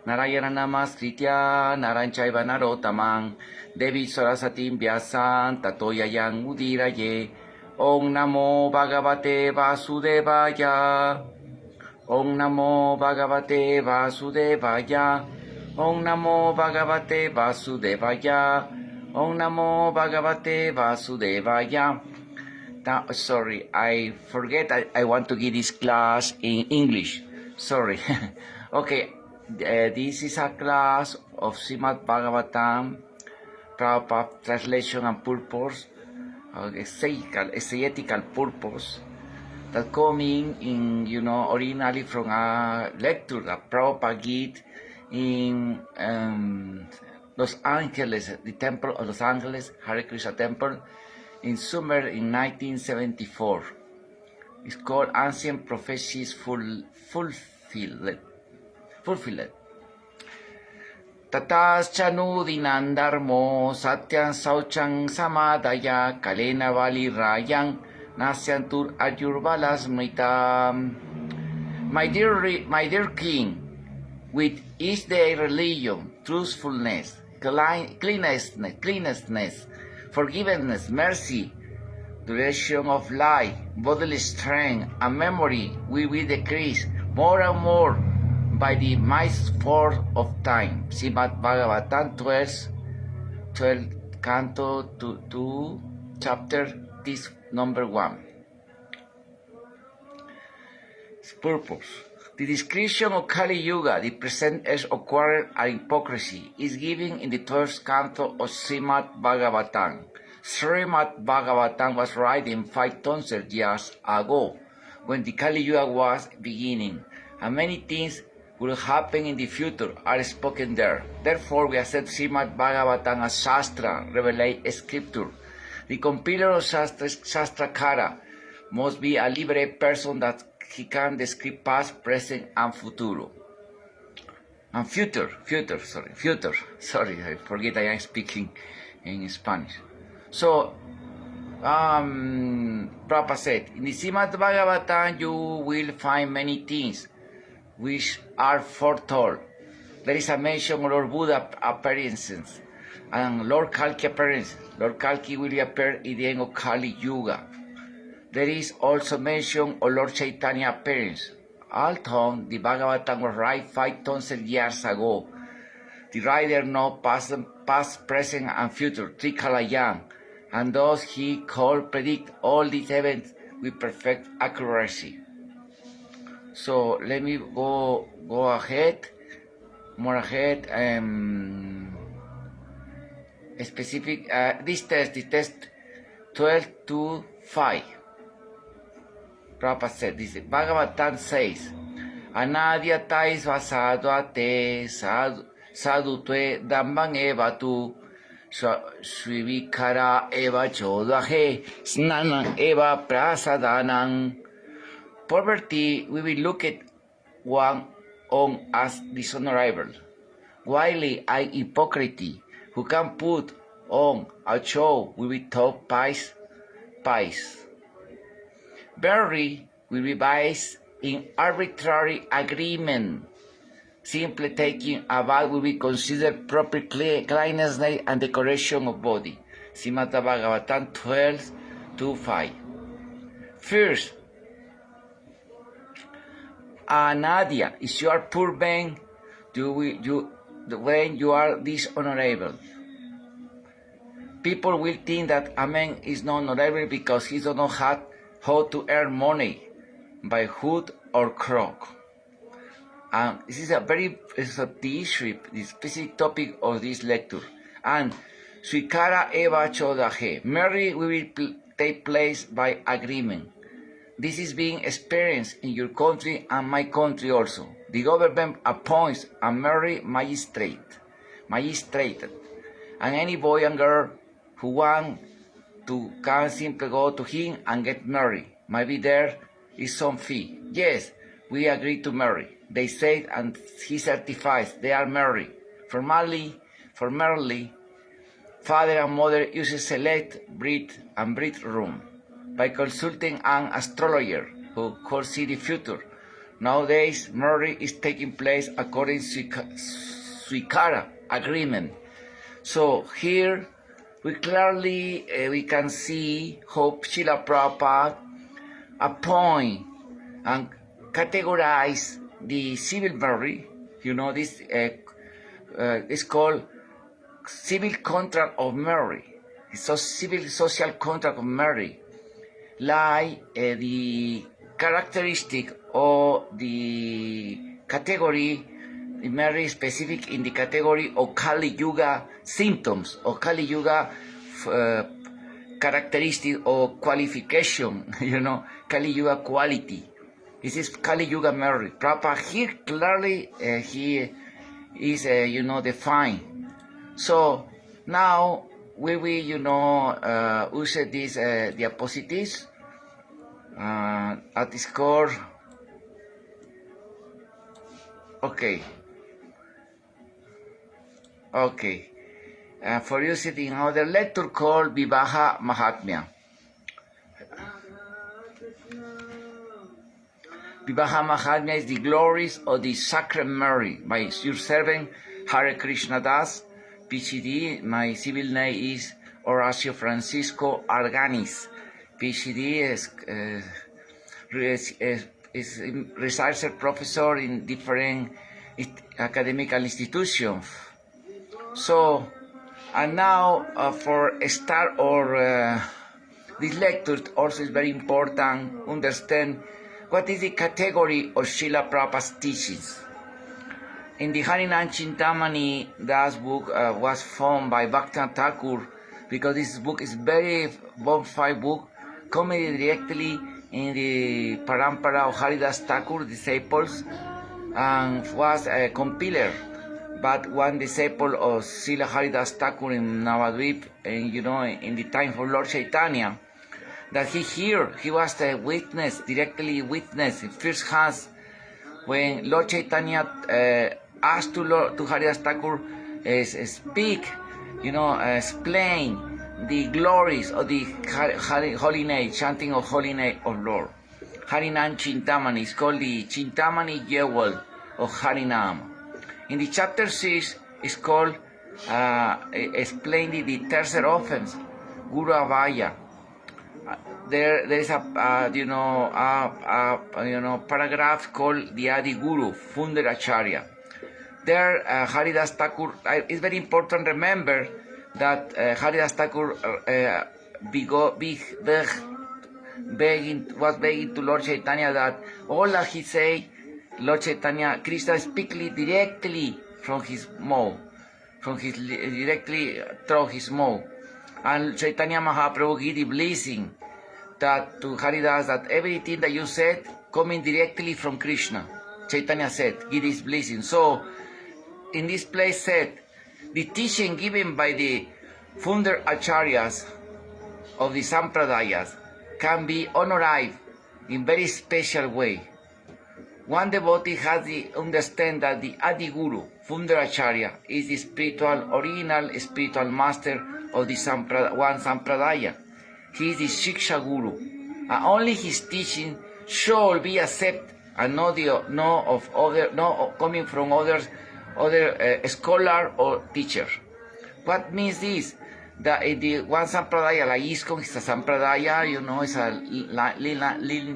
Narayana Namaskritya Naranchaiva Narotamang Devi Sarasatim Vyasan Tatoyayang Udiraye Om Namo Bhagavate Vasudevaya Om Namo Bhagavate Vasudevaya Om Namo Bhagavate Vasudevaya Om Namo Bhagavate Vasudevaya. Now, sorry, I forget I want to give this class in English. Sorry. Okay, this is a class of Srimad Bhagavatam, Prabhupada translation and purpose, exegetical purpose, that coming in, originally from a lecture that Prabhupada did in Los Angeles, the Temple of Los Angeles, Hare Krishna Temple, in summer in 1974. It's called Ancient Prophecies Fulfilled. Tatascha dinandarmo satyam sauchang samadaya kalena vali rayang nasyantur ayurbalas mritam. My dear king, with each day religion, truthfulness, cleanliness, forgiveness, mercy, duration of life, bodily strength, and memory will be decreased more and more by the mighty force of time. Srimad Bhagavatam 12 Canto 2, Chapter this number 1. Purpose. The description of Kali Yuga, the present age of quarrel and hypocrisy, is given in the 12th canto of Srimad Bhagavatam. Srimad Bhagavatam was written 5,000 years ago, when the Kali Yuga was beginning, and many things will happen in the future are spoken there. Therefore, we accept Srimad Bhagavatam as Shastra, reveled scripture. The compiler of Shastrakara must be a literate person that he can describe past, present, and future. And future. Sorry, I forget I am speaking in Spanish. So, Prabhupada said, in the Srimad Bhagavatam you will find many things which are foretold. There is a mention of Lord Buddha appearances and Lord Kalki appearances. Lord Kalki will appear in the end of Kali Yuga. There is also mention of Lord Chaitanya appearance. Although the Bhagavatam was written 5,000 years ago, the writer knows past, present, and future, Trikalayam, and thus he could predict all these events with perfect accuracy. So let me go ahead, more ahead. Specific this test 12 to 5. Prabhupada said this. Bhagavatam says, Anadya tais vasado ate sadhu tue dambang eva tu svivikara eva chodahe snanam eva prasadanam. Poverty we will look at one on as dishonorable, while a hypocrite who can put on a show will be thought pious. Verily will be based in arbitrary agreement. Simply taking a bath will be considered proper cleanliness and decoration of body. Srimad Bhagavatam 12 to 5. First, Anadya, is you are poor man, when you are dishonorable. People will think that a man is not honorable because he does not have how to earn money by hook or crook. And this is the issue, the specific topic of this lecture. And Svikara Eva Chodahe, marriage will take place by agreement. This is being experienced in your country and my country also. The government appoints a marriage magistrate, and any boy and girl who want to can simply go to him and get married. Maybe there is some fee. Yes, we agree to marry, they say, and he certifies they are married. Formerly, father and mother uses select breed room by consulting an astrologer who could see the future. Nowadays, marriage is taking place according to Swikara agreement. So here we clearly we can see how Srila Prabhupada appoint and categorize the civil marriage. This is called civil contract of marriage. So civil social contract of marriage, like the characteristic or the category, the marriage specific in the category of Kali Yuga symptoms or Kali Yuga characteristic or qualification, Kali Yuga quality. This is Kali Yuga marriage. Prabhupada here clearly he is defined. So now we will use these diapositives at the score. Okay. For using in another lecture called Vivaha Mahatmya. Vivaha Mahatmya is the glories of the sacred marriage by your servant Hare Krishna Das, PhD. My civil name is Horacio Francisco Arganis. PhD is research professor in different academic institutions. So, and now for start or this lecture also is very important understand what is the category of Srila Prabhupada's teachings. In the Harinam Chintamani, Das book was found by Bhaktivinoda Thakur, because this book is very bonfire book, coming directly in the Parampara of Haridas Thakur disciples, and was a compiler. But one disciple of Srila Haridas Thakur in Navadvip, and in the time for Lord Chaitanya, that he was a witness, directly witness in first hand, when Lord Chaitanya asked to Haridas Thakur speak, explain the glories of the holy name, chanting of holy name of Lord. Harinam Chintamani is called the Chintamani Jewel of Harinam. In the chapter 6 is called explaining the tercer offense, Guru Avaya. There is a paragraph called the Adi Guru, Funder Acharya. There, Haridas Thakur, it's very important to remember that Haridas Thakur was begging to Lord Chaitanya that all that he say, Lord Chaitanya, Krishna speaks directly from his mouth, directly through his mouth. And Chaitanya Mahaprabhu give the blessing that to Haridas that everything that you said coming directly from Krishna. Chaitanya said, give this blessing. So, in this place said, the teaching given by the founder acharyas of the sampradayas can be honored in very special way. One devotee has to understand that the Adi Guru, founder acharya, is the original spiritual master of the one sampradaya. He is the Shiksha Guru, and only his teaching should be accepted and not coming from other scholar or teacher. What means this? That in the one sampradaya, like ISKCON is a sampradaya, it's a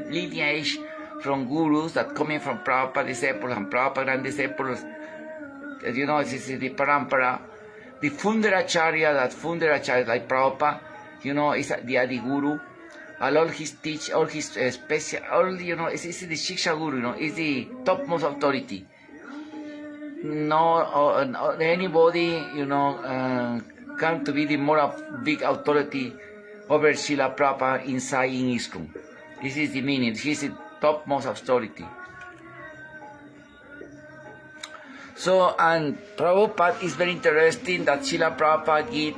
lineage from gurus that coming from Prabhupada disciples and Prabhupada grand disciples. This is the parampara. The founder acharya like Prabhupada, is the Adi Guru. And all his special, is the Shiksha Guru, is the topmost authority. No, anybody, come to be the more big authority over Srila Prabhupada inside in ISKCON. This is the meaning. He is the topmost authority. So, and Prabhupada is very interesting that Srila Prabhupada give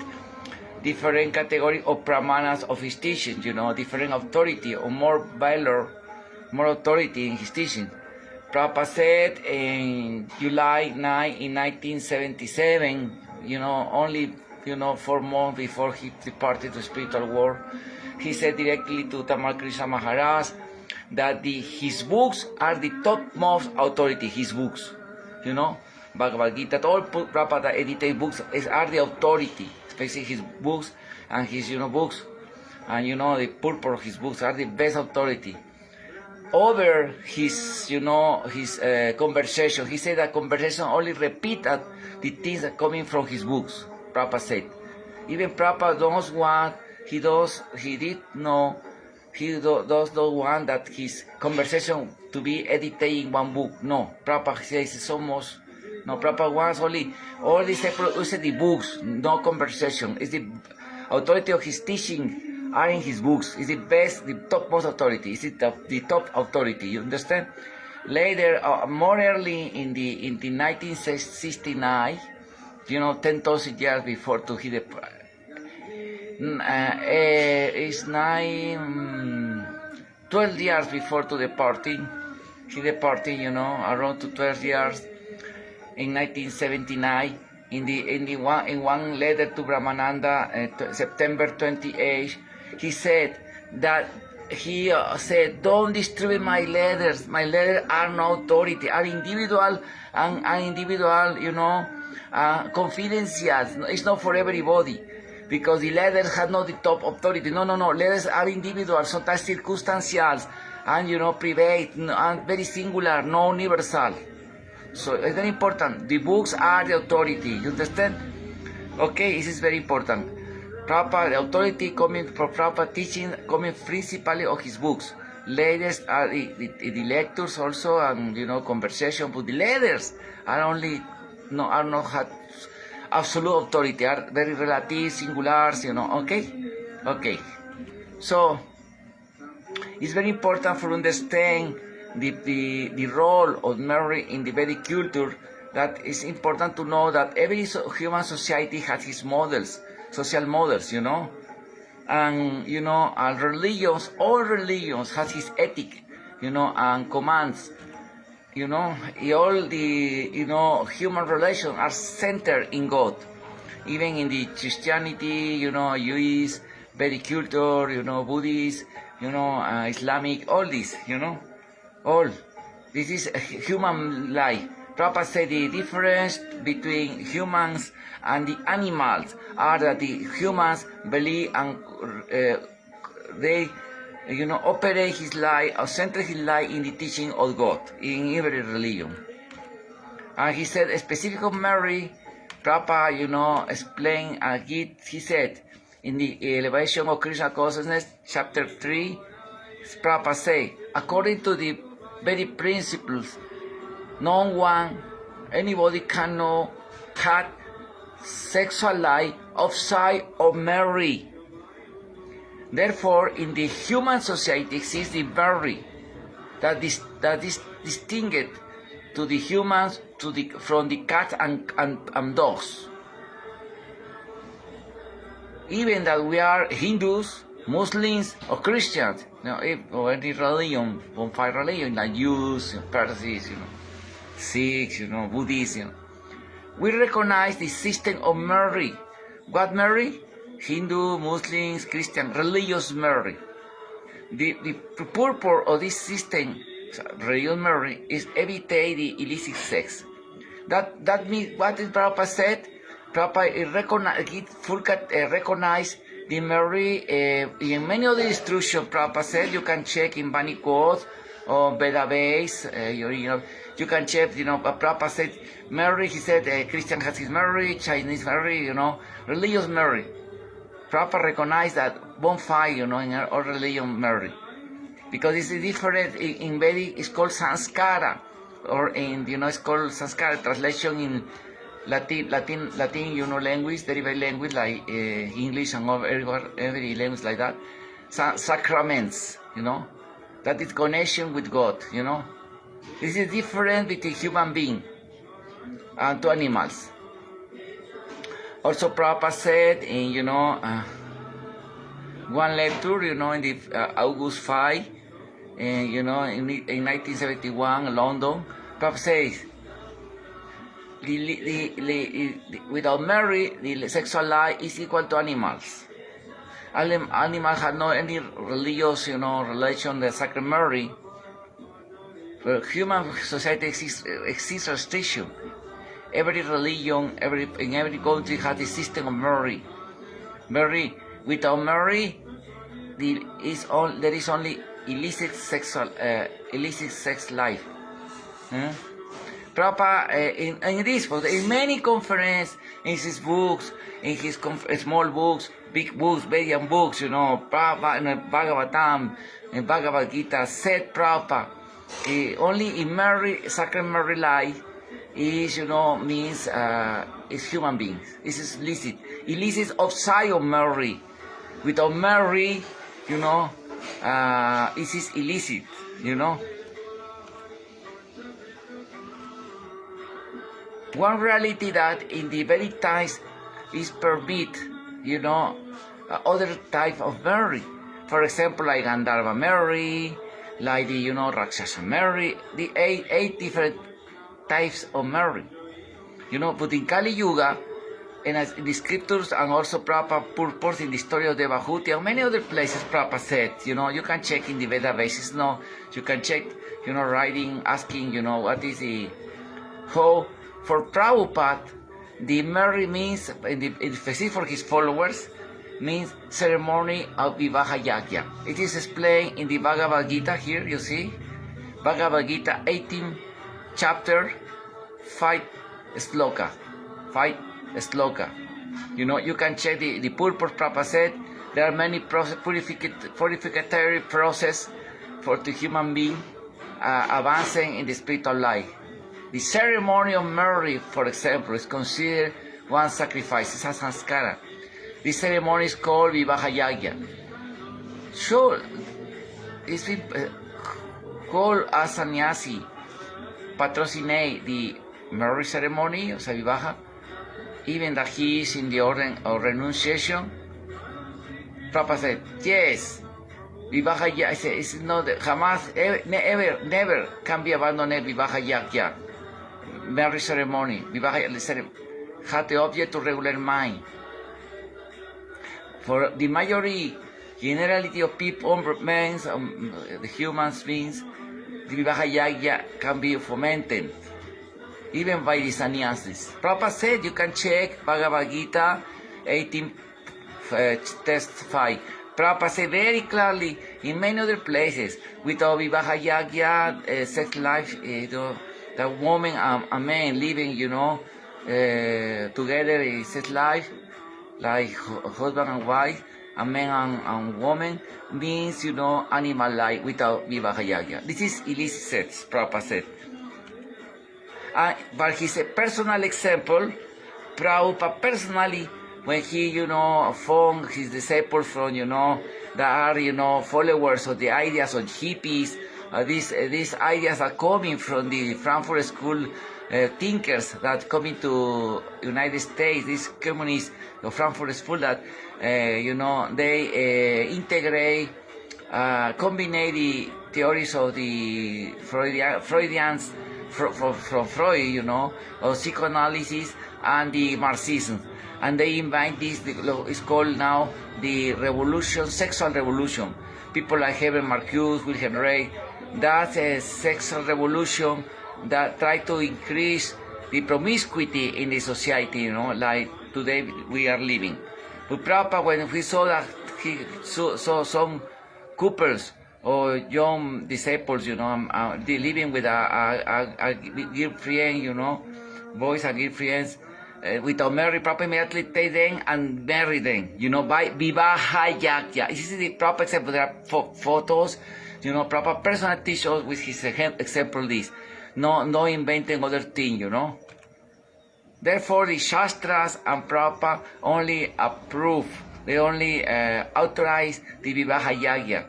different category of pramanas of his teaching, different authority or more valor, more authority in his teaching. Prabhupada said in July 9 in 1977, only 4 months before he departed to spiritual world, he said directly to Tamal Krishna Maharaj that his books are the topmost authority, his books, Bhagavad Gita, all Prabhupada edited books are the authority, especially his books and his, books, and the purport of his books are the best authority. Over his, his conversation, he said that conversation only repeated the things that coming from his books, Prabhupada said. Even Prabhupada does want, he does not want that his conversation to be edited in one book. No, Prabhupada says Prabhupada wants only, all these produce the books, no conversation. It's the authority of his teaching are in his books. It's the best, the topmost authority. It's the top authority, you understand? Later, more early in the 1969, 10,000 years before to his it's 12 years before to departing. He departed, around to 12 years in 1979. In one letter to Brahmananda, September 28, he said that don't distribute my letters. My letters are no authority, are individual and confidential. It's not for everybody. Because the letters have not the top authority. No. Letters are individual, sometimes circumstantial, and private, and very singular, no universal. So it's very important. The books are the authority. You understand? Okay, this is very important. Prabhupada, the authority coming from Prabhupada teaching, coming principally of his books. Letters are the lectures also, and conversation. But the letters are not had absolute authority, are very relative, singulars, okay. So it's very important for understand the role of Mary in the Vedic culture. That it's important to know that every human society has its models, social models, and religions, all religions has its ethic, and commands. All the human relations are centered in God. Even in the Christianity, Jewish, Vedic culture, Buddhist, Islamic, all this, all. This is a human life. Prabhupada said the difference between humans and the animals are that the humans believe and they operate his life or center his life in the teaching of God in every religion. And he said, specific of Mary, Prabhupada, explained, he said, in the Elevation of Krishna Consciousness, chapter 3, Prabhupada said, according to the very principles, anybody cannot cut sexual life outside of Mary. Therefore, in the human society exists the Mary that is distinguished to the humans from the cats and dogs. Even that we are Hindus, Muslims, or Christians, or any religion, bonfire religion like Jews, Parsis, Sikhs, Buddhists, we recognize the system of Mary. What Mary? Hindu, Muslims, Christian, religious Mary. The purpose of this system, religious Mary, is evite the illicit sex. That means what is Prabhupada said? Prabhupada recognize the Mary in many of the instructions. Prabhupada said you can check in Bani Quotes or Vedabase. You can check. Prabhupada said Mary. He said Christian has his Mary, Chinese Mary. Religious Mary. Prabhupada recognized that bonfire, in our religion, Mary, because it's different in Vedic. It's called Sanskara, or it's called Sanskara translation in Latin, language, derived language like English and every language like that. Sacraments, that is connection with God, This is different between human being and to animals. Also, Prabhupada said in, one lecture, in the August 5, in 1971, London, Prabhupada says, without Mary, the sexual life is equal to animals. Animals have no any religious, relation to the Sacred Mary. For human society exists restriction. Every religion, in every country has a system of Mary. Mary, without Mary, there is only illicit sex life. Prabhupada, in many conferences, in his books, in his small books, big books, Vedic books, Prabhupada in Bhagavatam, in Bhagavad Gita, said Prabhupada, only in Mary, Sacred Mary life is, means is human beings. This is illicit. Illicit outside of Mary. Without Mary, it is illicit, One reality that in the very times is permit, other type of Mary. For example, like Gandharva Mary, like the, Rakshasa Mary, the eight different types of Mary. But in Kali Yuga, and as in the scriptures, and also Prabhupada purports in the story of Devahuti, and many other places Prabhupada said, you can check in the Veda basis, you can check, writing, asking, what is the, how, for Prabhupada, the Mary means, in specific for his followers, means ceremony of Vivaha Yagya. It is explained in the Bhagavad Gita here, you see, Bhagavad Gita 18, chapter 5 sloka. You can check the purport. Prabhupada said there are many purificatory process for the human being advancing in the spiritual life. The ceremony of Mary, for example, is considered one sacrifice. It's a sanskara. This ceremony is called Vivaha Yagya. Sure, it's been called as sannyasi, patrocinate the Mary ceremony of Vivaha, even that he is in the order of renunciation. Prabhupada said, yes, Vivaha Yagya is not, jamás, never can be abandoned Vivaha Yagya, Mary ceremony. Vivaha Yagya had the object to regular mind. For the generality of people, men, the human beings, the Vivaha Yagya can be fomented, even by the sannyasis. Prabhupada said, you can check Bhagavad Gita 18, text 5. Prabhupada said very clearly in many other places, without Vivaha Yagya, sex life, the woman and man living, together in sex life, like husband and wife, a man and woman, means, animal life without Vivaha Yagya. This is illicit sex, Prabhupada said. But his personal example, Prabhupada personally, when he, found his disciples from, that are, followers of the ideas of hippies, these ideas are coming from the Frankfurt School thinkers that coming to United States, these communists of Frankfurt School that, they integrate, combine the theories of the Freudians, from Freud, of psychoanalysis and the Marxism. And they invite this, it's called now the revolution, sexual revolution. People like Herbert Marcuse, Wilhelm Reich, that's a sexual revolution that try to increase the promiscuity in the society, like today we are living. But Prabhupada, when we saw that he saw some couples or young disciples, they living with a girlfriend, boys and girlfriends, without Mary, Prabhupada immediately take them and marry them, by Vivaha Yagya. This is the proper example. There are photos, Prabhupada personal teach us with his example this. No inventing other thing, Therefore, the Shastras and Prabhupada only approve, they only authorize the Vivaha Yagya,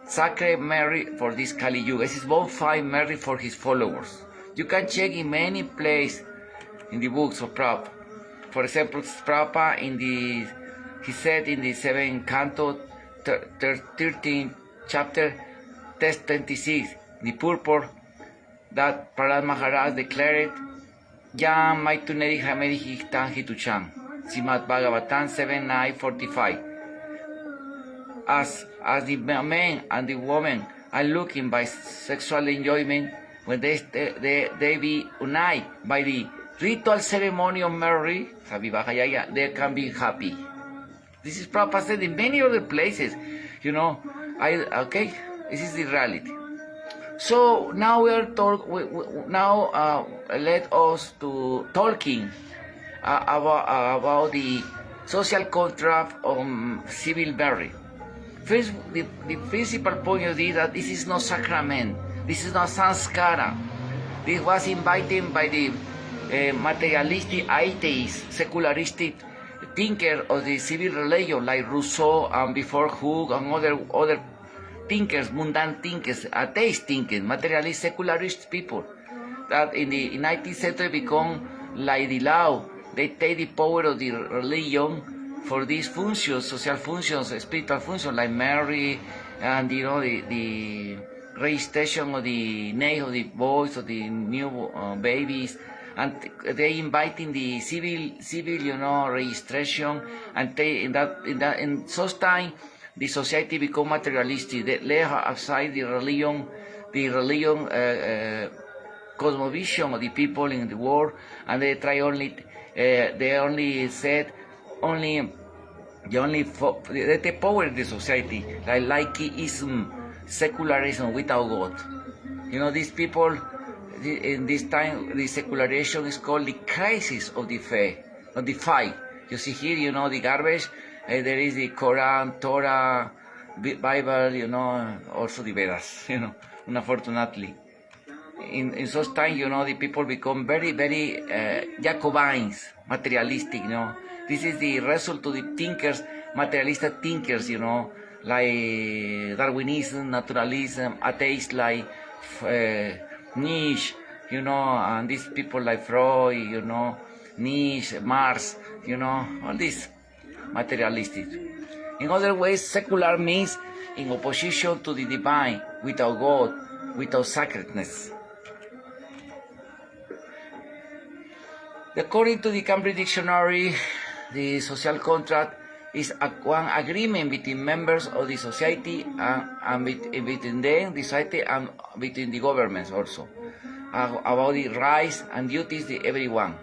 Sacred Mary for this Kali Yuga. This is bonfire Mary for his followers. You can check in many places in the books of Prabhupada. For example, Prabhupada he said in the 7th canto, 13th chapter, text 26, the purport that Prahlad Maharaj declared, Yam Maituneri Hameri Hitan Hituchan, Srimad Bhagavatam 7:9:45. as the man and the woman are looking by sexual enjoyment, when they be united by the ritual ceremony of marriage, they can be happy. This is Prabhupada said in many other places. Okay, this is the reality. So now let us to talking about the social contract of civil marriage. First, the principal point of this that this is not sacrament, this is not sanskara. This was invited by the materialistic atheist, secularistic thinker of the civil religion like Rousseau and before Hooke and other thinkers, mundane thinkers, atheist thinkers, materialist, secularist people that in the 19th century become like the law. They take the power of the religion for these functions, social functions, spiritual functions like marriage and the registration of the name of the boys or the new babies, and they inviting the civil registration, and in such time the society become materialistic. They lay aside the religion cosmovision of the people in the world, and they try they take power in the society, like laicism, secularism without God. These people in this time, the secularization is called the crisis of the faith, of the fight. You see here, the garbage. There is the Quran, Torah, Bible, also the Vedas. Unfortunately. In such time, the people become very, very Jacobins, materialistic, This is the result of the thinkers, materialistic thinkers, like Darwinism, naturalism, atheists like Nietzsche, and these people like Freud, Nietzsche, Marx, all this materialistic. In other ways, secular means in opposition to the divine, without God, without sacredness. According to the Cambridge Dictionary, the social contract is one agreement between members of the society and between them, the society, and between the governments also, about the rights and duties of everyone,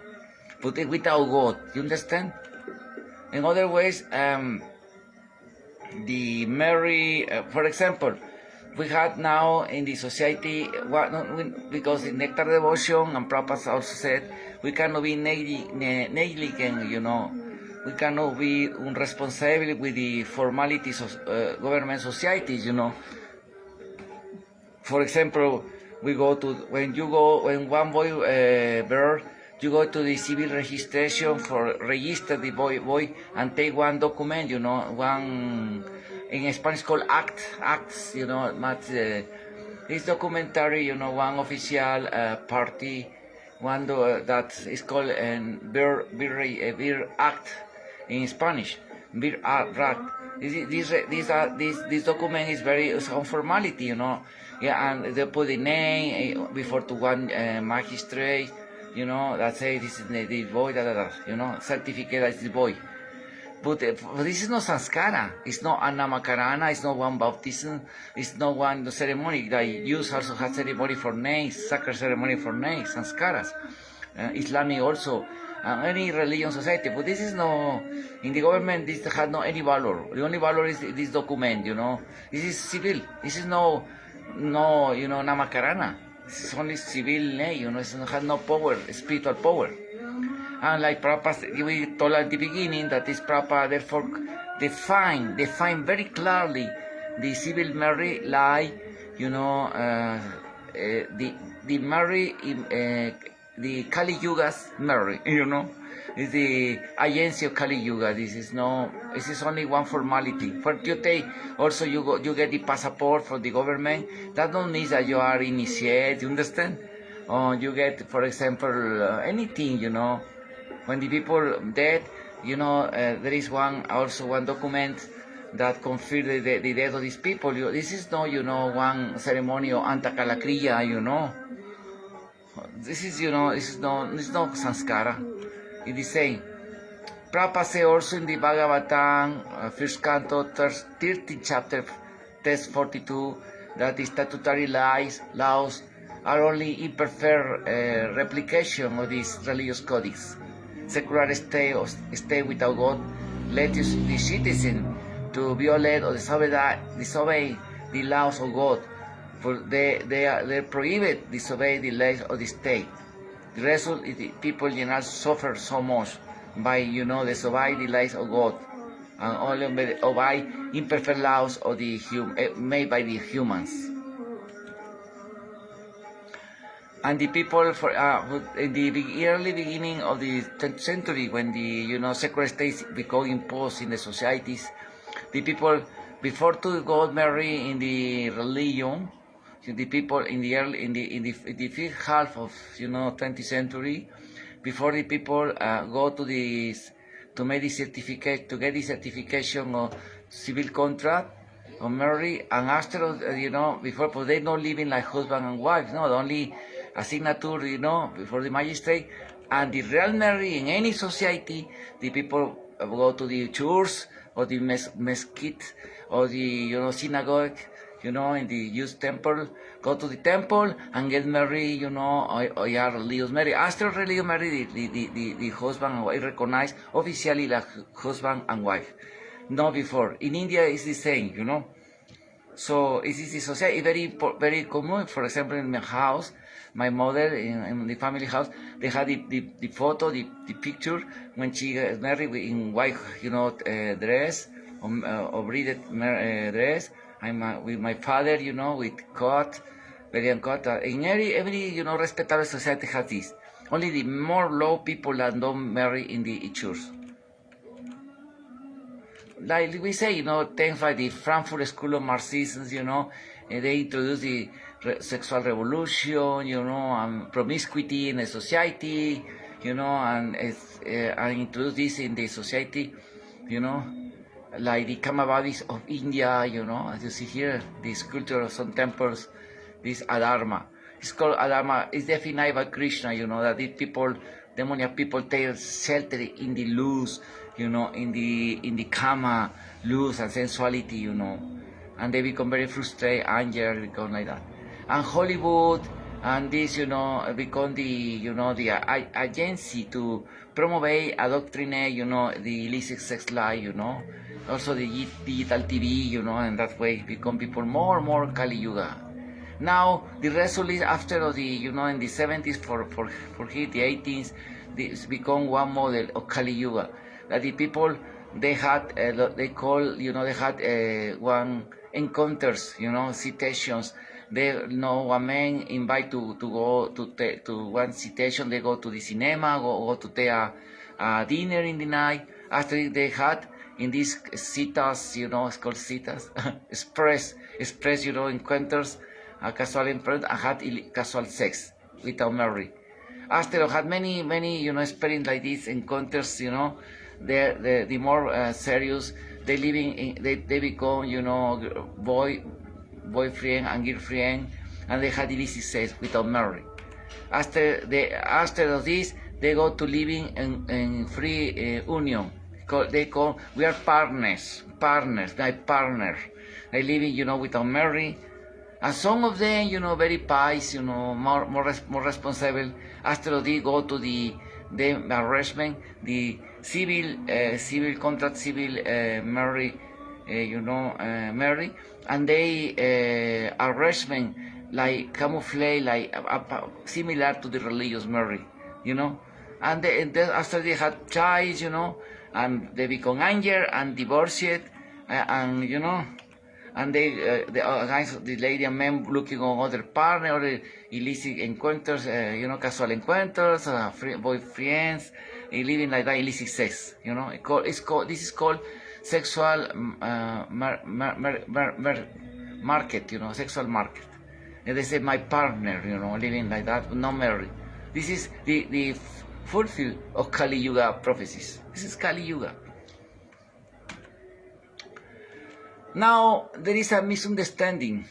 but without God. You understand? In other ways, the marriage, for example, we had now in the society, because in Nectar Devotion and Prabhupada also said, we cannot be negligent, we cannot be irresponsible with the formalities of government societies, For example, when one boy birth, you go to the civil registration for register the boy and take one document, one in Spanish called acts, this documentary, one official party, one that is called Bir Act in Spanish, Bir Act. This document is very some formality, and they put the name before to one magistrate, that say this is the boy, certificate that is the boy. But this is not sanskara. It's not anamakarana. It's not one baptism. It's not one ceremony. They use also has ceremony for names, sacred ceremony for names, sanskaras. Islamic also, any religion society. But this is no, in the government, this has no any valor. The only valor is this document, This is civil. This is no, namakarana. This is only civil name, It has no power, spiritual power. And like Prabhupada, we told at the beginning that this Prabhupada therefore define very clearly the civil marriage like, the marriage, the Kali Yuga's marriage, is the agency of Kali Yuga. This is only one formality. For you take, also you get the passport from the government. That don't mean that you are initiated, you understand? Or you get, for example, anything, When the people dead, there is one document that confirms the death of these people. This is not, one ceremony of Antakalakriya, This is, it's not sanskara. It is saying, Prabhupada says also in the Bhagavatam, first canto, 13th chapter, text 42, that the statutory laws are only imperfect replication of these religious codes. Secular state without God led the citizen to violate or disobey the laws of God, for they prohibit disobey the laws of the state. The result is the people suffer so much by disobey the laws of God and only obey imperfect laws of the made by the humans. And the people in the early beginning of the 10th century, when the secular states became imposed in the societies, the people before to go marry in the religion, the people in the fifth half of 20th century, before the people go to make the certificate, to get the certification of civil contract or marry, and after before they not living like husband and wife, no, only a signature, before the magistrate, and the real marry in any society, the people go to the church or the mesquite or the synagogue, in the youth temple, go to the temple and get married, or religious marriage. After religious marriage, the husband and wife recognized officially like husband and wife. No before. In India, it's the same, So it is the society very common. For example, in my house, my mother in the family house, they had the photo, the picture when she got married in white, dress or braided dress. I'm with my father, with coat, very uncut. In every respectable society has this. Only the more low people that don't marry in the church. Like we say, things like the Frankfurt School of Marxism, they introduce the sexual revolution, and promiscuity in the society, and introduce this in the society, like the Kamabadis of India, as you see here, the sculpture of some temples, this Adharma. It's called Adharma. It's defined by Krishna, that the people, demoniac people take shelter in the lust, in the kama, lust and sensuality, and they become very frustrated, anger, become like that. And Hollywood and this, become the agency to promote, adoctrinate, the illicit sex life, also the digital TV, and that way become people more and more Kali Yuga. Now the result is after the in the 70s for here the 18s, this become one model of Kali Yuga, that the people they had they had one encounters, citations. They one man invite to go to one citation. They go to the cinema, go to take a dinner in the night. After they had in these citas, it's called citas, express, encounters, casual encounter, and had casual sex without marriage. After had many experience like these encounters, the more serious, they become boyfriend and girlfriend, and they had illicit sex without marriage. After this, they go to living in free union. We are partners, like partners. They living, without marriage. And some of them, very pious, more responsible. After they go to the arrangement, the civil contract, civil marriage, marry, and they arrangement like camouflage, like similar to the religious marriage, And after they had child, and they become anger and divorced, and and they the lady and men looking on other partner or illicit encounters, casual encounters, boyfriends, living like that, illicit sex, this is called sexual market, sexual market. And they say my partner, living like that, not married. This is the fulfill of Kali Yuga prophecies. This is Kali Yuga. Now there is a misunderstanding,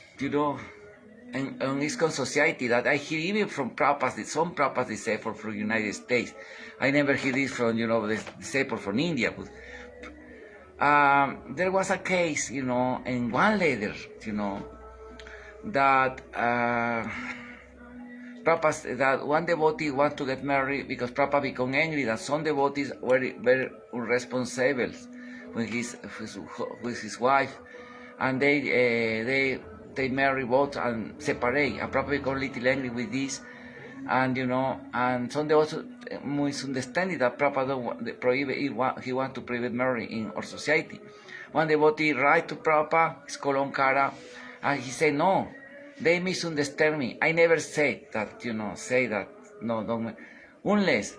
in ISKCON society that I hear even from Prabhupada, some Prabhupada disciples from United States. I never hear this from, the disciples from India. But, there was a case, in one letter, that Prabhupada, that one devotee want to get married because Prabhupada became angry that some devotees were very irresponsible with his wife, and they marry both and separate. And Prabhupada became a little angry with this, and and some devotees misunderstanding that Prabhupada he want to prohibit marriage in our society. One devotee write to Prabhupada, it's called Onkara, and he said, no, they misunderstand me. I never said that, say that, no, don't, unless,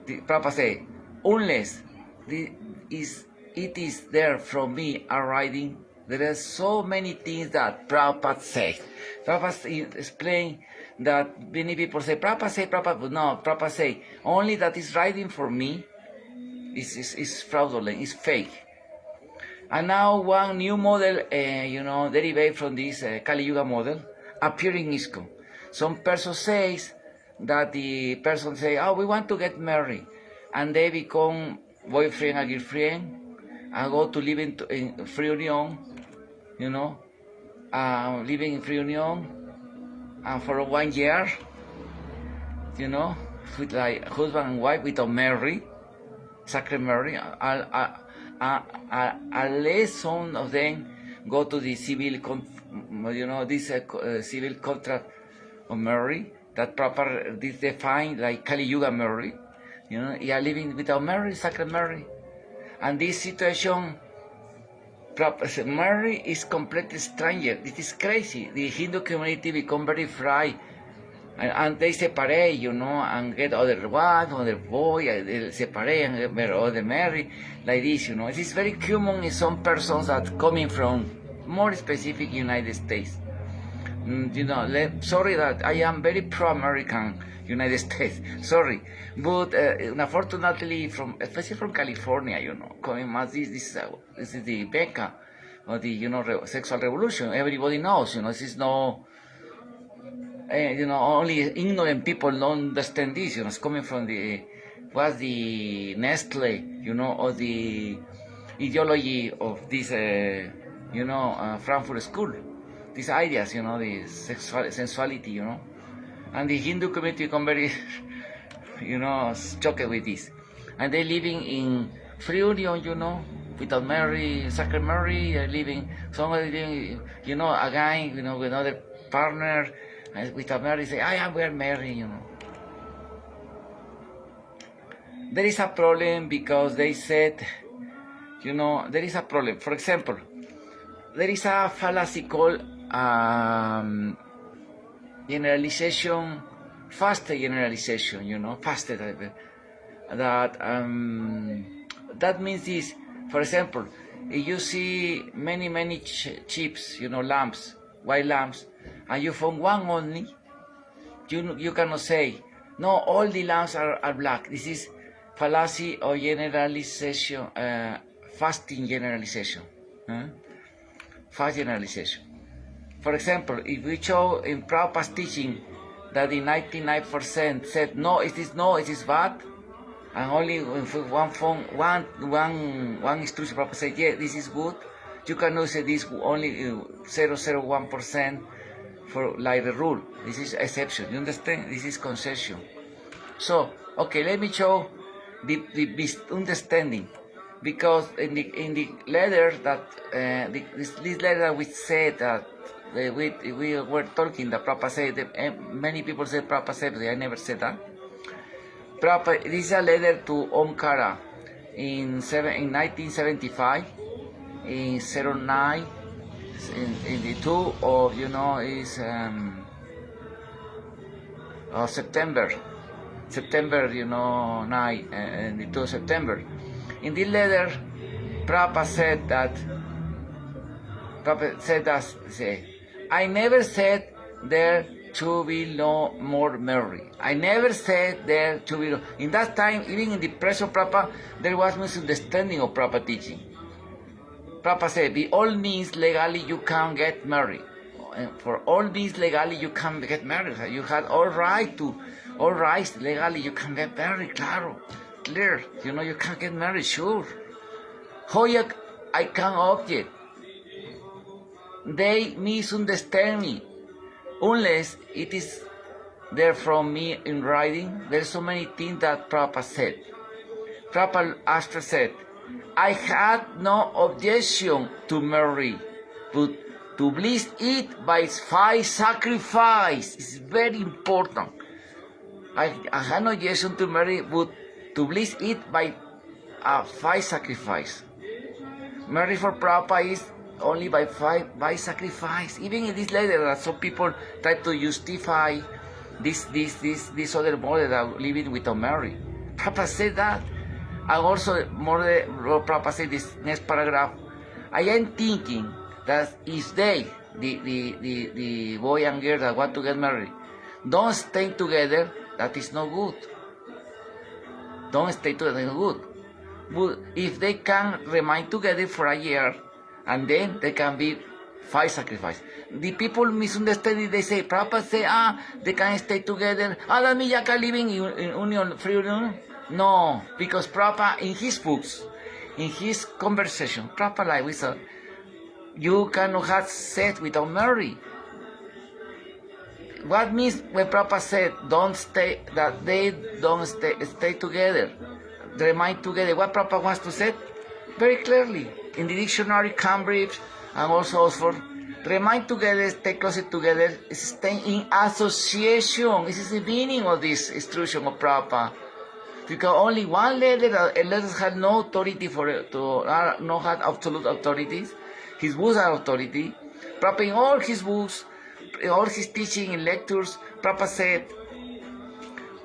Prabhupada say, unless it is there from me a writing, there are so many things that Prabhupada said. Prabhupada explained that many people say, Prabhupada, but no, Prabhupada say, only that is writing for me is fraudulent, is fake. And now one new model, derived from this Kali Yuga model, appear in ISKCON. Some person says that the person say, oh, we want to get married. And they become boyfriend and girlfriend, and go to live in free union, living in free union, and for 1 year, with like husband and wife without marry, sacred marriage. Unless some of them go to the civil, civil contract of marriage that proper this defined like Kali Yuga marriage, you are living without marriage, sacred marriage, and this situation, marriage is completely stranger. It is crazy. The Hindu community become very fried. And they separate, and get other wife, other boy, they separate and get other marry, like this, It is very common in some persons that coming from more specific United States. Sorry that I am very pro-American United States, sorry. But unfortunately, especially from California, coming much, this is the Becca, or the, sexual revolution. Everybody knows, this is no... only ignorant people don't understand this. It's coming from the Nestle, or the ideology of this, Frankfurt School. These ideas, the sensuality, and the Hindu community become very, shocked with this, and they living in free union, without marry, sacred marriage, living, somebody living, again, with another partner. Without marriage, say, we are married, There is a problem because they said, there is a problem. For example, there is a fallacy called generalization, faster generalization, faster. That means this. For example, if you see many chips, lamps, white lamps, and you found one only, you cannot say, no, all the lamps are black. This is fallacy or generalization, fasting generalization, fast generalization. For example, if we show in Prabhupada's teaching that the 99% said, no, it is bad, and only one instruction Prabhupada said, yeah, this is good, you cannot say this only 0.01% for like the rule. This is exception. You understand? This is concession. So, okay, let me show the misunderstanding, because in the letter that this letter we said that we were talking that Prabhupada said that, many people said Prabhupada said, but I never said that. Prabhupada, this is a letter to Omkara in 1975. In 09, in the 2 of, is September, 9, and the 2 of September. In this letter, Prabhupada said that, I never said there to be no more marriage. I never said there to be in that time, even in the press of Prabhupada, there was misunderstanding of Prabhupada teaching. Prabhupada said, by all means legally you can get married. for all these legally you can get married. You had all rights legally you can get married, clear. You can get married, sure. How I can object? They misunderstand me, unless it is there from me in writing. There's so many things that Prabhupada said. Prabhupada after said, I had no objection to marry, but to bless it by 5 sacrifice is very important. I had no objection to marry, but to bless it by 5 sacrifice. Marry for Prabhupada is only by sacrifice. Even in this letter, that some people try to justify this other model that living without marry. Prabhupada said that. And also, Prabhupada said this next paragraph, I am thinking that if they, the boy and girl that want to get married, don't stay together, that is not good. Don't stay together, is good. But if they can remain together for a year, and then they can be 5 sacrifice. The people misunderstand it. They say, Prabhupada say, they can stay together. That means you can living in union, free union. No, because Prabhupada, in his books, in his conversation, Prabhupada, like we said, you cannot have sex without marry. What means when Prabhupada said, that they don't stay together, remain together? What Prabhupada wants to say? Very clearly, in the dictionary, Cambridge, and also Oxford, remain together, stay closer together, is stay in association. This is the meaning of this instruction of Prabhupada. Because only one letter, letters had no authority no had absolute authorities. His books are authority. Prabhupada in all his books, in all his teaching in lectures, Prabhupada said,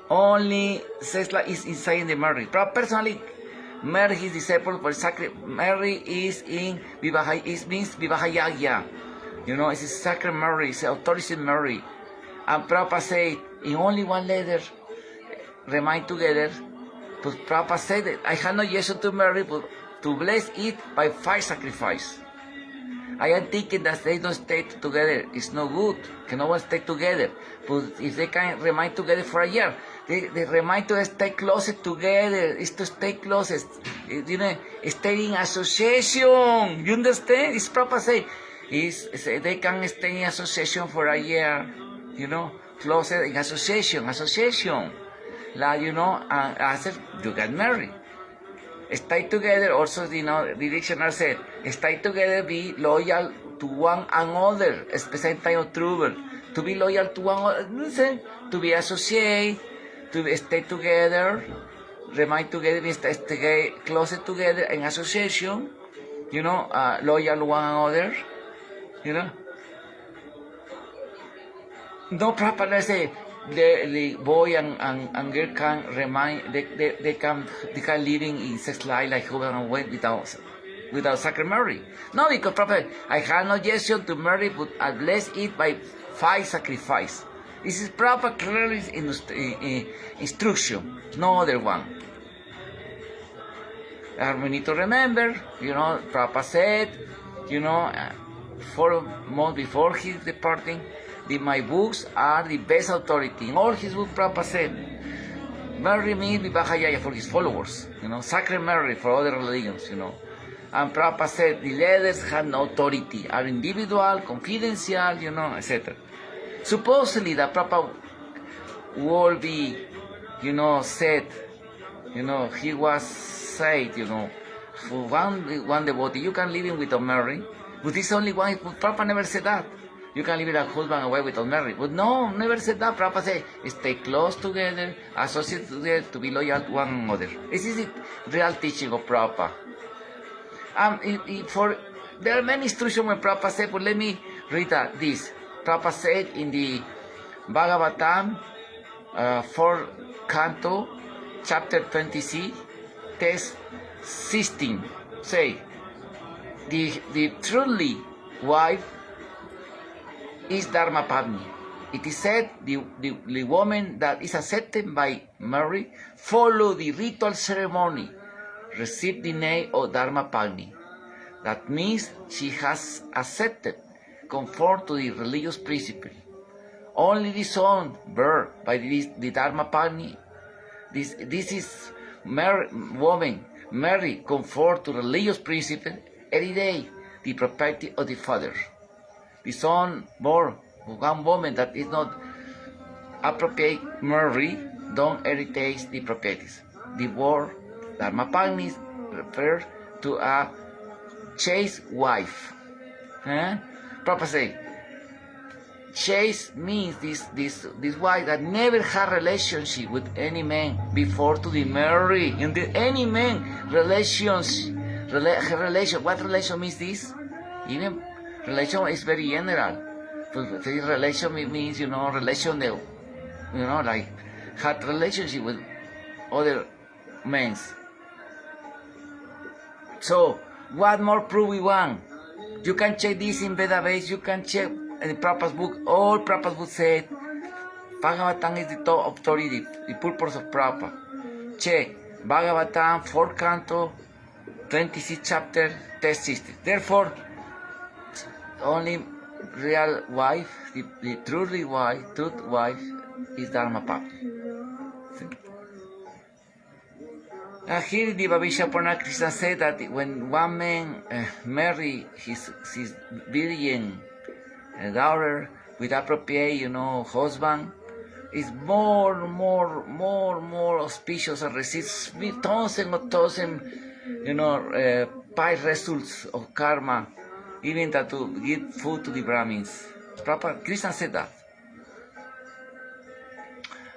only sex is inside the marriage. Prabhupada personally married his disciples for sacred. Marriage is in Vivaha, it means Vivahayagya. It's a sacred marriage, it's an authorized marriage. And Prabhupada said, in only one letter, remain together. But Prabhupada said that I had no objection to marry, but to bless it by 5 sacrifice. I am thinking that they don't stay together. It's no good. Can no one stay together. But if they can remain together for a year, they remain to stay closer together. Is to stay closest. Stay in association. You understand? It's Prabhupada say, they can stay in association for a year. Closer in association. Like, after you get married. Stay together, also, the dictionary said, stay together, be loyal to one another, especially in time of trouble. To be loyal to one another, to be associated, to stay together, remain together, stay closer together in association, loyal one another, No, Prabhupada say, the boy and girl can remain, they can living in sex life like husband and wife without sacred marriage. No, because Prabhupada, I have no objection to marry, but unless it by 5 sacrifice. This is Prabhupada clearly instruction, no other one. And we need to remember, Prabhupada said, 4 months before his departing, my books are the best authority. In all his books, Prabhupada said, marry me Vivahayaya for his followers, sacred marriage for other religions, And Prabhupada said, the letters have no authority, are individual, confidential, etc. Supposedly, that Prabhupada will be, said, he was said, for one devotee, you can live in without marrying, but this only one, Prabhupada never said that. You can live with a husband and wife without marriage. But no, never said that. Prabhupada said, stay close together, associate together, to be loyal to one another. This is the real teaching of Prabhupada. There are many instructions when Prabhupada said, but let me read this. Prabhupada said in the Bhagavatam, 4th canto, chapter 26, text 16, say, the truly wife is Dharma Pagni. It is said the woman that is accepted by Mary follow the ritual ceremony, receive the name of Dharma Pagni. That means she has accepted conform to the religious principle. Only the son born by the Dharma Pagni, this is woman, Mary, conform to religious principle every day, the property of the father. The son born one woman that is not appropriate Mary, don't heritage the properties. The word Dharma Pagni refers to a chaste wife. Prabhupada say, chaste means this wife that never had relationship with any man before to the marriage. And any man relation. What relation means this? Even relation is very general. But relation means relation like had relationship with other men. So what more proof we want? You can check this in database. You can check in Prabhupada's book. All Prabhupada's book said Bhagavatam is the top authority, the purpose of Prabhupada. Check Bhagavatam 4 canto 26 chapter text system. Therefore, only real wife, the truth wife is Dharma Pagni. Here the Bhavishya Krishna said that when one man marry his virgin daughter with appropriate, husband, is more auspicious and receives thousand, pie results of karma, even that to give food to the Brahmins. Krishna said that.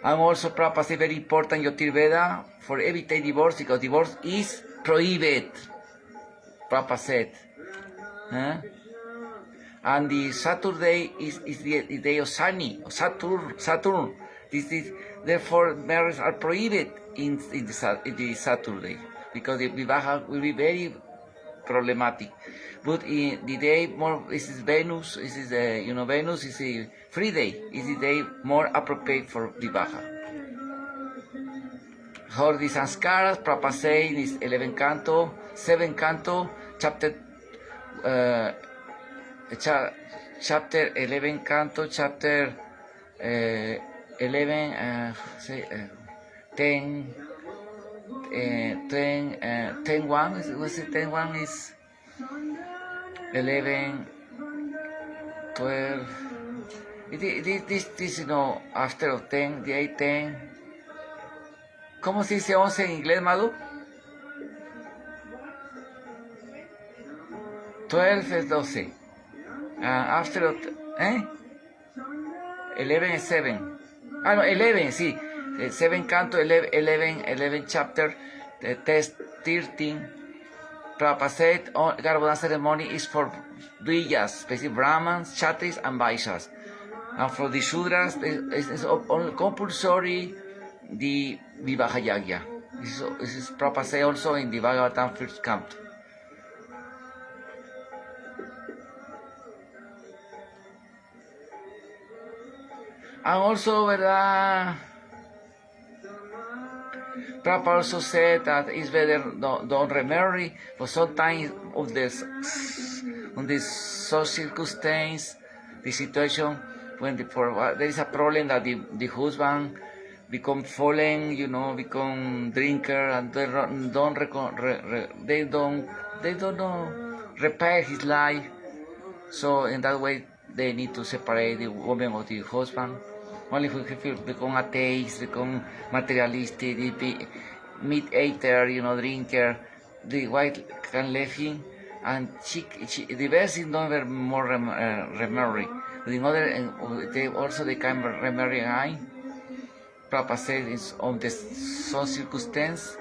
And also Prabhupada said very important Yotirveda for evitate divorce because divorce is prohibited. Prabhupada said. And the Saturday is the day of Saturn. This is therefore marriages are prohibited in the Saturday because the Vivaha will be very problematic. But in the day more this is Venus. This is Venus is a free day. Is the day more appropriate for Vivaha. For the Sanskaras, Prabhupada says in his 7 canto, chapter 11 canto, chapter 11, 10, 1, was it 10, 1 is 11, 12, this after of 10, the 8, 10, ¿cómo se dice 11 en inglés, Madu? 12 es 12. After 11 is 7. No, 11, sí. 7 canto, 11 chapter, text 13. Prabhupada said, Garbhodan ceremony is for Dvijas, specific Brahmans, Kshatris, and Vaishyas. And for the Shudras, it's compulsory the Vivaha Yagya. This is Prabhupada said also in the Bhagavatam 1st canto. And also, ¿verdad? Prabhupada also said that it's better don't remarry, but sometimes of this social circumstance, the situation when there is a problem that the husband become fallen, become drinker, and they don't repair his life. So in that way, they need to separate the woman or the husband. Only if he become atheist, become materialistic, meat eater, drinker, the wife can leave him, and the best is not more remarry. The other, they can remarry again. Prabhupada said it's on the some circumstance,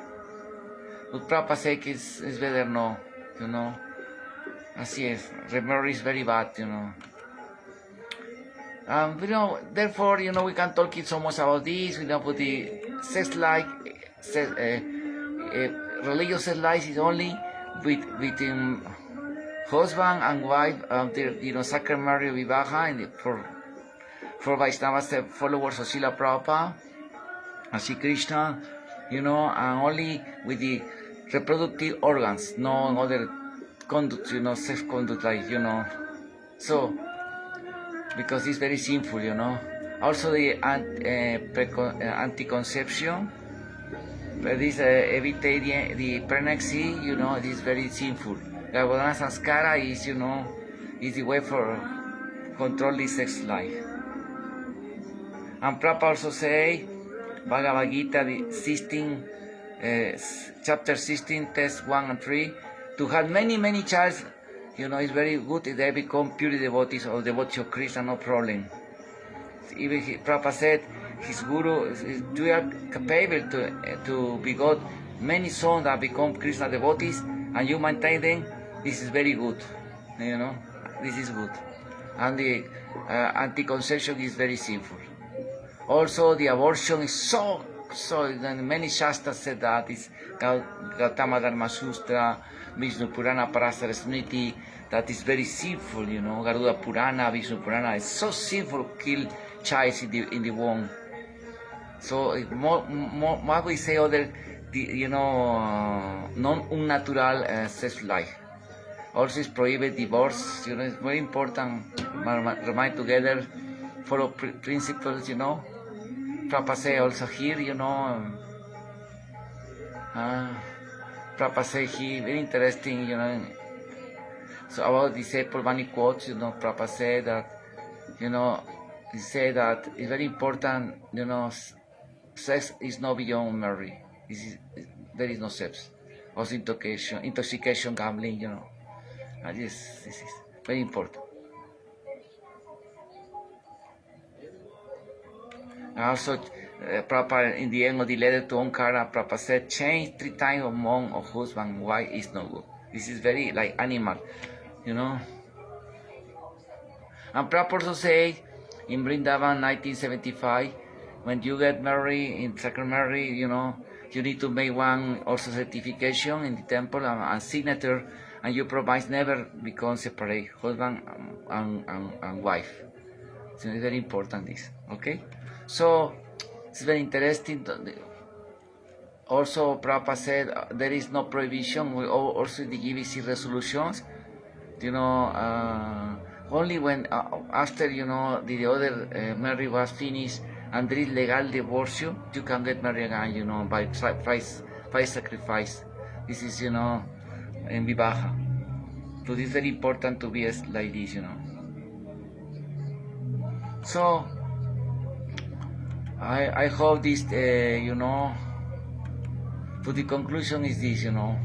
but Prabhupada said it's better no, Así es, remarry is very bad, therefore, we can talk so much about this. But the sex life, religious sex life is only between husband and wife. Sacred marriage Vivaha, and for Vaishnavas, followers of Srila Prabhupada, and Sri Krishna, and only with the reproductive organs, no other conduct, sex conduct, like, So, because it's very sinful, you know. Also the anti-conception, this evite the pregnancy, you know, it is very sinful. Garbhodana Sanskara is, you know, is the way for control the sex life. And Prabhupada also say, Bhagavad Gita, the 16, chapter 16, text 1 and 3, to have many children, you know, is very good if they become pure devotees or devotees of Krishna, no problem. Even Prabhupada said, his guru, you are capable to begot many sons that become Krishna devotees, and you maintain them. This is very good, you know. This is good, and the anti-conception is very sinful. Also, the abortion is so. Many Shastras said that is Gautama Dharma Sutra, Vishnu Purana, Parasara Smriti. That is very sinful, you know. Garuda Purana, Vishnu Purana is so sinful to kill child in the womb. So more we say other, you know, non-unnatural sex life. Also, it's prohibit divorce. You know, it's very important. Remind together, follow principles. You know, Prabhupada say also here. You know, Prabhupada say here very interesting. You know, so about disciple many quotes. You know, Prabhupada say that. You know, he say that it's very important. You know, sex is not beyond marriage. There is no sex. Also intoxication, gambling. You know. This is very important. Also, Prabhupada, in the end of the letter to Omkara, Prabhupada said, change 3 times among of husband and wife is no good. This is very like animal, you know. And Prabhupada also say, in Vrindavan 1975, when you get married, in second marriage, you know, you need to make one also certification in the temple and signature, and your promise never become separate, husband and wife. So it's very important this, okay? So it's very interesting. Also, Prabhupada said there is no prohibition. We also the GBC resolutions, you know, only when after, you know, the other marriage was finished and there is legal divorce, you can get married again, you know, by price sacrifice. This is, you know, in Vivaha. So it's very important to be like this, you know. So I hope this, you know, to the conclusion is this, you know.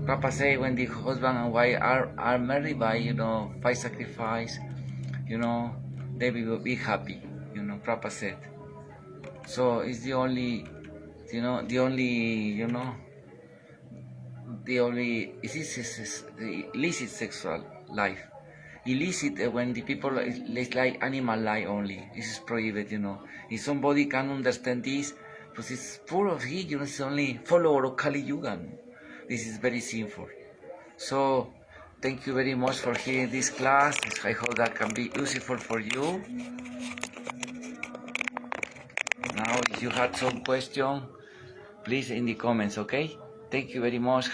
Papa say when the husband and wife are married by, you know, by sacrifice, you know, they will be happy, you know, Papa said. So it's the only, you know, this is the illicit sexual life. Illicit when the people is like animal life only. This is prohibited, you know. If somebody can understand this, because it's full of heat, you know, it's only follower of Kali Yuga. This is very sinful. So, thank you very much for hearing this class. I hope that can be useful for you. Now, if you had some question, please in the comments, okay? Thank you very much.